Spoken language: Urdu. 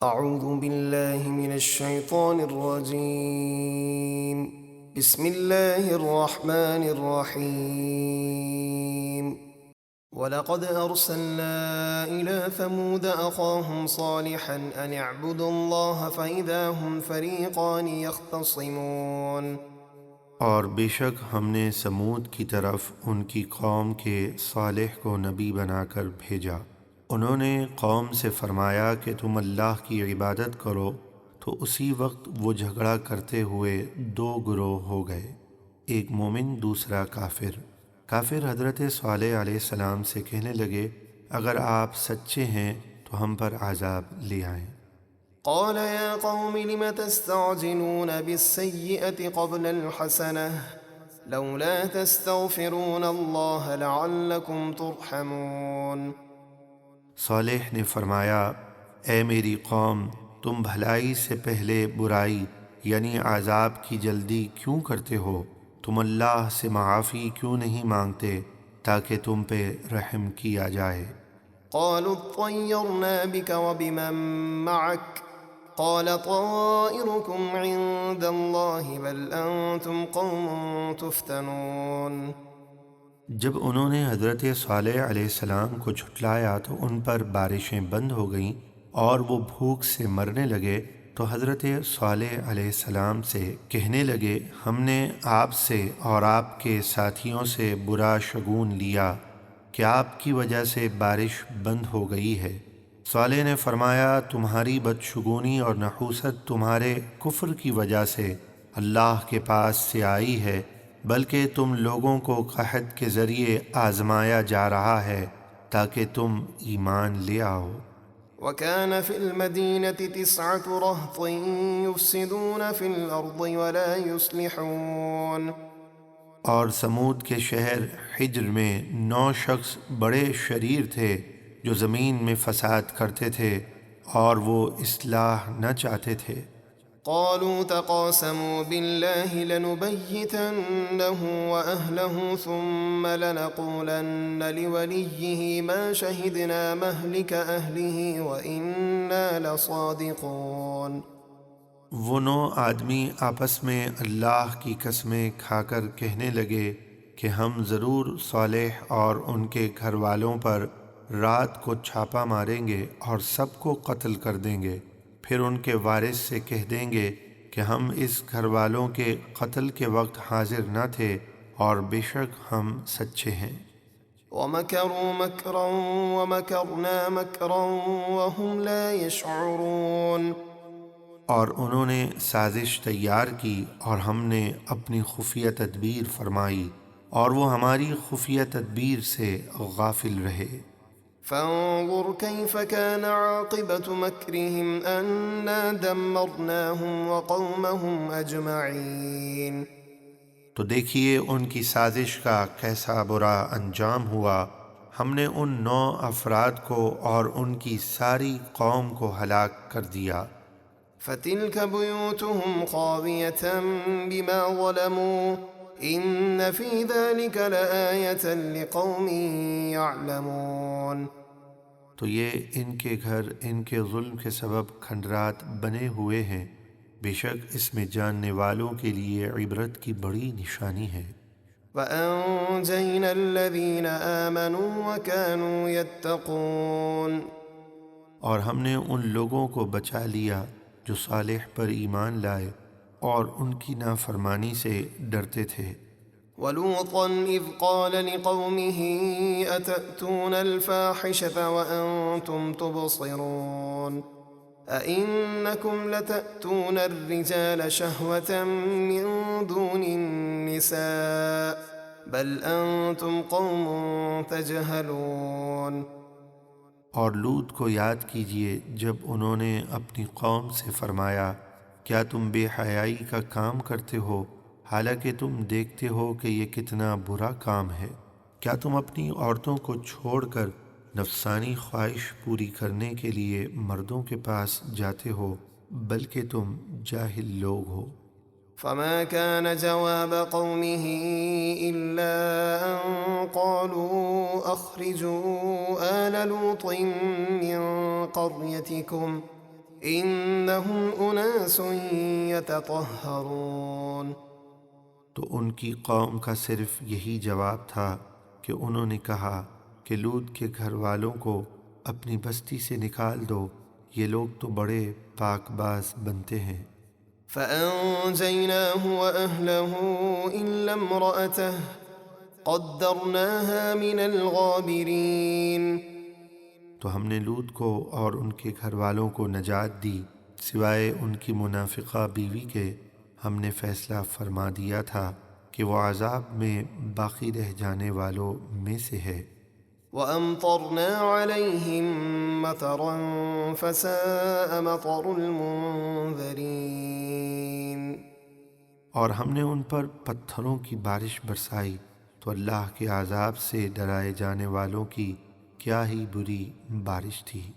أعوذ بالله من الشيطان الرجيم. بسم الله الرحمن الرحيم. ولقد أرسلنا إلى ثمود أخاهم صالحا أن اعبدوا الله فإذا هم فريقان يختصمون. اور بے شک ہم نے سمود کی طرف ان کی قوم کے صالح کو نبی بنا کر بھیجا۔ انہوں نے قوم سے فرمایا کہ تم اللہ کی عبادت کرو، تو اسی وقت وہ جھگڑا کرتے ہوئے دو گروہ ہو گئے، ایک مومن دوسرا کافر۔ کافر حضرت صالح علیہ السلام سے کہنے لگے، اگر آپ سچے ہیں تو ہم پر عذاب لے آئیں۔ قال يا قوم لم تستعجلون بالسيئة قبل الحسنة لولا تستغفرون الله لعلكم ترحمون. صالح نے فرمایا، اے میری قوم، تم بھلائی سے پہلے برائی یعنی عذاب کی جلدی کیوں کرتے ہو؟ تم اللہ سے معافی کیوں نہیں مانگتے تاکہ تم پہ رحم کیا جائے؟ قالوا اطيرنا بك وبمن معك قال طائركم عند الله بل أنتم قوم تفتنون. جب انہوں نے حضرت صالح علیہ السلام کو جھٹلایا تو ان پر بارشیں بند ہو گئیں اور وہ بھوک سے مرنے لگے، تو حضرت صالح علیہ السلام سے کہنے لگے، ہم نے آپ سے اور آپ کے ساتھیوں سے برا شگون لیا کہ آپ کی وجہ سے بارش بند ہو گئی ہے۔ صالح نے فرمایا، تمہاری بدشگونی اور نحوست تمہارے کفر کی وجہ سے اللہ کے پاس سے آئی ہے، بلکہ تم لوگوں کو قحط کے ذریعے آزمایا جا رہا ہے تاکہ تم ایمان لے آؤ۔ وكان في المدينة 9 رهط يفسدون في الأرض ولا يصلحون. اور سمود کے شہر حجر میں 9 شخص بڑے شریر تھے جو زمین میں فساد کرتے تھے اور وہ اصلاح نہ چاہتے تھے۔ قالوا تقاسموا بالله لنبيتنه وأهله ثم لنقولن لوليه ما شهدنا مهلك أهله وإنا لصادقون. وہ 9 آدمی آپس میں اللہ کی قسمیں کھا کر کہنے لگے کہ ہم ضرور صالح اور ان کے گھر والوں پر رات کو چھاپا ماریں گے اور سب کو قتل کر دیں گے، پھر ان کے وارث سے کہہ دیں گے کہ ہم اس گھر والوں کے قتل کے وقت حاضر نہ تھے اور بے شک ہم سچے ہیں۔ ومكروا مكرا ومكرنا مكرا وهم لا يشعرون. اور انہوں نے سازش تیار کی اور ہم نے اپنی خفیہ تدبیر فرمائی اور وہ ہماری خفیہ تدبیر سے غافل رہے۔ فانظر كيف كان عاقبة مكرهم أنا دمرناهم وقومهم أجمعين. تو دیکھیے ان کی سازش کا کیسا برا انجام ہوا، ہم نے ان 9 افراد کو اور ان کی ساری قوم کو ہلاک کر دیا۔ فتلك بيوتهم خاوية بما ظلموا إن في ذلك لآية لقوم يعلمون. تو یہ ان کے گھر ان کے ظلم کے سبب کھنڈرات بنے ہوئے ہیں، بے شک اس میں جاننے والوں کے لیے عبرت کی بڑی نشانی ہے۔ وأنجينا الذين آمنوا وكانوا يتقون. اور ہم نے ان لوگوں کو بچا لیا جو صالح پر ایمان لائے اور ان کی نافرمانی سے ڈرتے تھے۔ ولوطا إذ قال لقومه أتأتون الفاحشة وأنتم تبصرون أئنكم لتأتون الرجال شهوة من دون النساء بل أنتم قوم تجهلون. اور لوط کو یاد کیجئے جب انہوں نے اپنی قوم سے فرمایا، کیا تم بے حیائی کا کام کرتے ہو حالانکہ تم دیکھتے ہو کہ یہ کتنا برا کام ہے؟ کیا تم اپنی عورتوں کو چھوڑ کر نفسانی خواہش پوری کرنے کے لیے مردوں کے پاس جاتے ہو، بلکہ تم جاہل لوگ ہو۔ فما كان جواب قومه إلا أن قالوا أخرجوا آل لوط من قريتكم إنهم أناس يتطهرون۔ تو ان کی قوم کا صرف یہی جواب تھا کہ انہوں نے کہا کہ لوط کے گھر والوں کو اپنی بستی سے نکال دو، یہ لوگ تو بڑے پاک باز بنتے ہیں۔ فأنجيناه وأهله إلا امرأته قدرناها من الغابرين۔ تو ہم نے لوط کو اور ان کے گھر والوں کو نجات دی، سوائے ان کی منافقہ بیوی کے ہم نے فیصلہ فرما دیا تھا کہ وہ عذاب میں باقی رہ جانے والوں میں سے ہے۔ وأمطرنا عليهم مطرا فساء مطر المنذرين۔ اور ہم نے ان پر پتھروں کی بارش برسائی تو اللہ کے عذاب سے ڈرائے جانے والوں کی کیا ہی بری بارش تھی۔